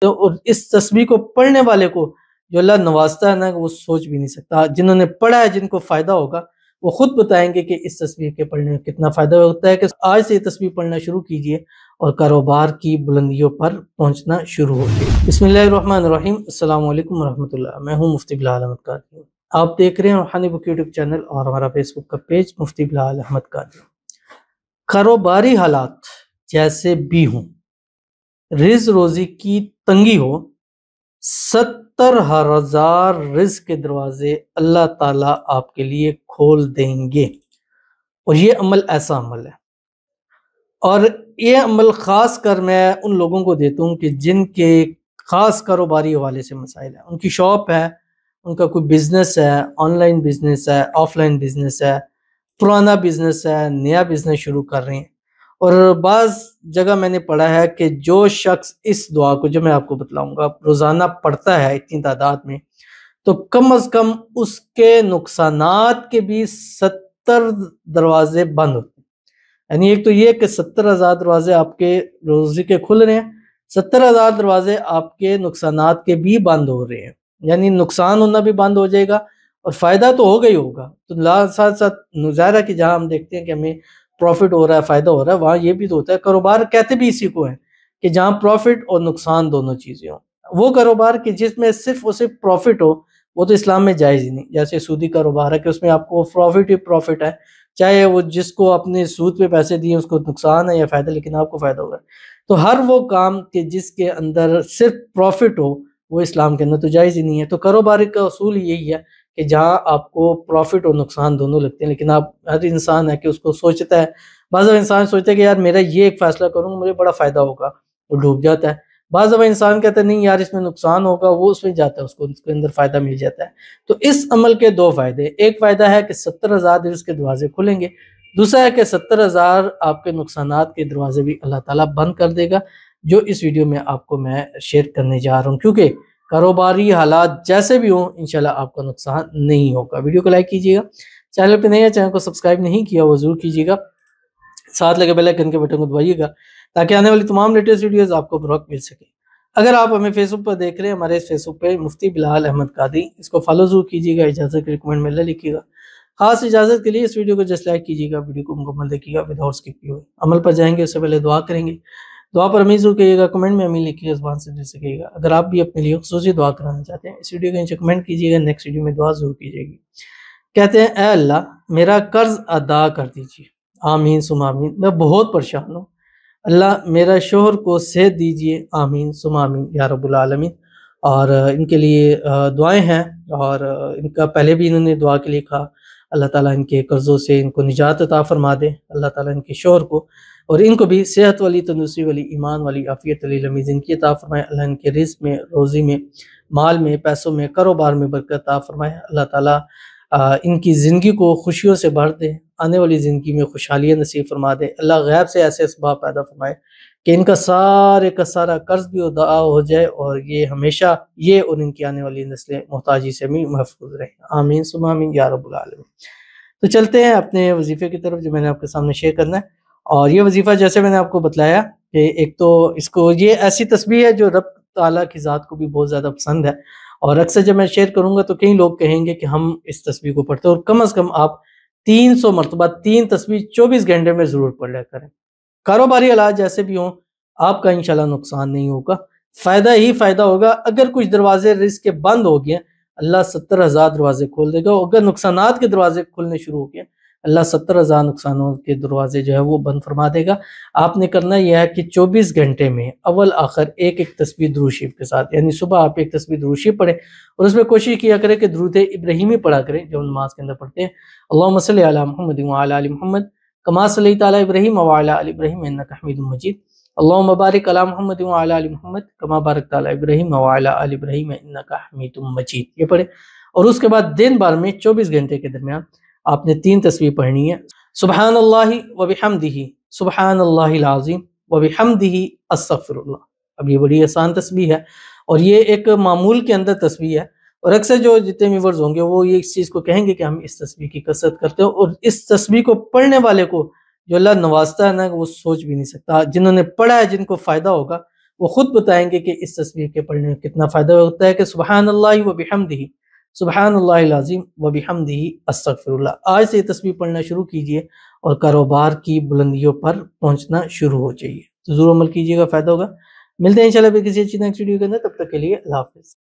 اور اس تسبیح کو پڑھنے والے کو جو اللہ نوازتا ہے نا وہ سوچ بھی نہیں سکتا۔ جنہوں نے پڑھا ہے، جن کو فائدہ ہوگا، وہ خود بتائیں گے کہ اس تسبیح کے پڑھنے میں کتنا فائدہ ہوتا ہے۔ کہ آج سے یہ تسبیح پڑھنا شروع کیجئے اور کاروبار کی بلندیوں پر پہنچنا شروع ہوگی۔ بسم اللہ الرحمن الرحیم۔ السلام علیکم ورحمۃ اللہ۔ میں ہوں مفتی بلال احمد قادری۔ آپ دیکھ رہے ہیں روحانی بک یوٹیوب چینل اور ہمارا فیس بک کا پیج مفتی بلال احمد قادری۔ کاروباری حالات جیسے بھی ہوں، رزق روزی کی تنگی ہو، 70,000 رزق کے دروازے اللہ تعالیٰ آپ کے لیے کھول دیں گے۔ اور یہ عمل ایسا عمل ہے، اور یہ عمل خاص کر میں ان لوگوں کو دیتا ہوں کہ جن کے خاص کاروباری حوالے سے مسائل ہیں۔ ان کی شاپ ہے، ان کا کوئی بزنس ہے، آن لائن بزنس ہے، آف لائن بزنس ہے، پرانا بزنس ہے، نیا بزنس شروع کر رہے ہیں۔ اور بعض جگہ میں نے پڑھا ہے کہ جو شخص اس دعا کو جو میں آپ کو بتلاؤں گا روزانہ پڑھتا ہے اتنی تعداد میں، تو کم از کم اس کے نقصانات کے بھی 70 دروازے بند ہوتے ہیں۔ یعنی ایک تو یہ کہ 70,000 دروازے آپ کے روزی کے کھل رہے ہیں، 70,000 دروازے آپ کے نقصانات کے بھی بند ہو رہے ہیں۔ یعنی نقصان ہونا بھی بند ہو جائے گا اور فائدہ تو ہوگا ہی ہوگا۔ تو ساتھ ساتھ ظاہر ہے کہ جہاں ہم دیکھتے ہیں کہ ہمیں پروفٹ ہو رہا ہے، فائدہ ہو رہا ہے، وہاں یہ بھی تو ہوتا ہے۔ کاروبار کہتے بھی اسی کو ہے کہ جہاں پروفٹ اور نقصان دونوں چیزیں ہوں۔ وہ کاروبار کہ جس میں صرف اور صرف پروفٹ ہو، وہ تو اسلام میں جائز ہی نہیں۔ جیسے سودی کاروبار ہے کہ اس میں آپ کو پروفٹ ہی پروفٹ ہے، چاہے وہ جس کو اپنے سود پہ پیسے دیے اس کو نقصان ہے یا فائدہ، لیکن آپ کو فائدہ ہوگا۔ تو ہر وہ کام کہ جس کے اندر صرف پروفٹ ہو وہ اسلام کے اندر تو جائز ہی نہیں ہے۔ تو کاروبار کا اصول یہی ہے کہ جہاں آپ کو پروفٹ اور نقصان دونوں لگتے ہیں، لیکن آپ ہر انسان ہے کہ اس کو سوچتا ہے۔ بعض انسان سوچتا ہے کہ یار میرا یہ ایک فیصلہ کروں گا مجھے بڑا فائدہ ہوگا، وہ ڈوب جاتا ہے۔ بعض دفعہ انسان کہتا ہے نہیں یار اس میں نقصان ہوگا، وہ اس میں جاتا ہے، اس کے اندر فائدہ مل جاتا ہے۔ تو اس عمل کے دو فائدے، ایک فائدہ ہے کہ 70,000 رزق کے دروازے کھلیں گے، دوسرا ہے کہ 70,000 آپ کے نقصانات کے دروازے بھی اللہ تعالیٰ بند کر دے گا، جو اس ویڈیو میں آپ کو میں شیئر کرنے جا رہا ہوں۔ کیونکہ کاروباری حالات جیسے بھی ہوں انشاءاللہ آپ کا نقصان نہیں ہوگا۔ ویڈیو کو لائک کیجیے گا، چینل پہ نہیں ہے چینل کو سبسکرائب نہیں کیا وہ ضرور کیجیے گا، ساتھ لگے بیل آئیکن کے بٹن کو دبائیے گا تاکہ آنے والی تمام لیٹسٹ ویڈیوز آپ کو بروقت مل سکے۔ اگر آپ ہمیں فیس بک پر دیکھ رہے ہیں، ہمارے اس فیس بک پہ مفتی بلال احمد قادری، اس کو فالو ضرور کیجیے گا، اجازت کے ریکمنڈ میں اللہ لکھیے گا۔ خاص اجازت کے لیے اس ویڈیو کو جسٹ لائک کیجیے گا، ویڈیو کو مکمل دیکھیے گا وداؤٹ اسکپ کیے ہوئے۔ عمل پر جائیں گے اس سے پہلے دعا کریں گے۔ دعا پر امین ضرور کہیے گا، کمنٹ میں امین لکھیے گا، زبان سے دل سے کہیے گا۔ اگر آپ بھی اپنے لیے خصوصی دعا کرانا چاہتے ہیں اس ویڈیو کے نیچے کمنٹ کیجیے گا، نیکسٹ ویڈیو میں دعا ضرور کیجیے گی۔ کہتے ہیں اے اللہ میرا قرض ادا کر دیجیے، آمین ثم آمین۔ میں بہت پریشان ہوں، اللہ میرا شوہر کو صحت دیجیے، آمین ثم آمین یا رب العالمین۔ اور ان کے لیے دعائیں ہیں، اور ان کا پہلے بھی انہوں نے دعا کے لیے کہا اللہ تعالیٰ ان کے قرضوں سے ان کو نجات عطا فرما دے، اللہ تعالیٰ ان کے شوہر کو اور ان کو بھی صحت والی، تندرستی والی، ایمان والی، عافیت والی لمبی زندگی عطا فرمائے۔ اللہ ان کے رزق میں، روزی میں، مال میں، پیسوں میں، کاروبار میں برکت عطا فرمائے۔ اللہ تعالیٰ ان کی زندگی کو خوشیوں سے بھر دے، آنے والی زندگی میں خوشحالیاں نصیب فرما دے۔ اللہ غیب سے ایسے اسباب پیدا فرمائے کہ ان کا سارے کا سارا قرض بھی ادا ہو جائے، اور یہ ہمیشہ یہ اور ان کی آنے والی نسلیں محتاجی سے بھی محفوظ رہیں، آمین ثم آمین یا رب العالمین۔ تو چلتے ہیں اپنے وظیفے کی طرف جو میں نے آپ کے سامنے شیئر کرنا ہے۔ اور یہ وظیفہ جیسے میں نے آپ کو بتلایا کہ ایک تو اس کو یہ ایسی تسبیح ہے جو رب تعالیٰ کی ذات کو بھی بہت زیادہ پسند ہے، اور اکثر جب میں شیئر کروں گا تو کئی لوگ کہیں گے کہ ہم اس تسبیح کو پڑھتے ہیں، اور کم از کم آپ 300 مرتبہ 3 تسبیح 24 گھنٹے میں ضرور پڑھ لیا کریں۔ کاروباری حالات جیسے بھی ہوں آپ کا انشاءاللہ نقصان نہیں ہوگا، فائدہ ہی فائدہ ہوگا۔ اگر کچھ دروازے رزق کے بند ہو گئے اللہ 70,000 دروازے کھول دے گا، اگر نقصانات کے دروازے کھلنے شروع ہو گئے اللہ 70,000 نقصانوں کے دروازے جو ہے وہ بند فرما دے گا۔ آپ نے کرنا یہ ہے کہ 24 گھنٹے میں اول آخر ایک تسبیح درود شریف کے ساتھ، یعنی صبح آپ ایک تسبیح درود شریف پڑھیں، اور اس میں کوشش کیا کریں کہ درود ابراہیمی پڑھا کریں جو نماز کے اندر پڑھتے ہیں۔ اللہم صلی علی محمد وعلی آل محمد کما صلیت علی ابراہیم وعلی آل ابراہیم انک حمید مجید، اللہم بارک علی محمد وعلی آل محمد کما بارکت علی ابراہیم وعلی آل ابراہیم انک حمید مجید، یہ پڑھیں۔ اور اس کے بعد دن بھر میں 24 گھنٹے کے درمیان آپ نے 3 تسبیح پڑھنی ہے، سبحان اللہ وبحمدہ، سبحان اللہ العظیم وبحمدہ استغفر اللہ۔ اب یہ بڑی آسان تسبیح ہے، اور یہ ایک معمول کے اندر تسبیح ہے، اور اکثر جو جتنے ویورز ہوں گے وہ یہ اس چیز کو کہیں گے کہ ہم اس تسبیح کی کثرت کرتے ہیں، اور اس تسبیح کو پڑھنے والے کو جو اللہ نوازتا ہے نا وہ سوچ بھی نہیں سکتا۔ جنہوں نے پڑھا ہے، جن کو فائدہ ہوگا، وہ خود بتائیں گے کہ اس تصویر کے پڑھنے میں کتنا فائدہ ہوتا ہے کہ سبحان اللہ و بحمدہ، سبحان اللہ العظیم و بحمدہ استغفر اللہ۔ آج سے یہ تصویر پڑھنا شروع کیجئے اور کاروبار کی بلندیوں پر پہنچنا شروع ہو جائیے۔ ضرور عمل کیجئے گا، فائدہ ہوگا۔ ملتے ہیں انشاءاللہ پھر کسی اچھی نیکسٹ ویڈیو کے اندر، تب تک کے لیے اللہ حافظ۔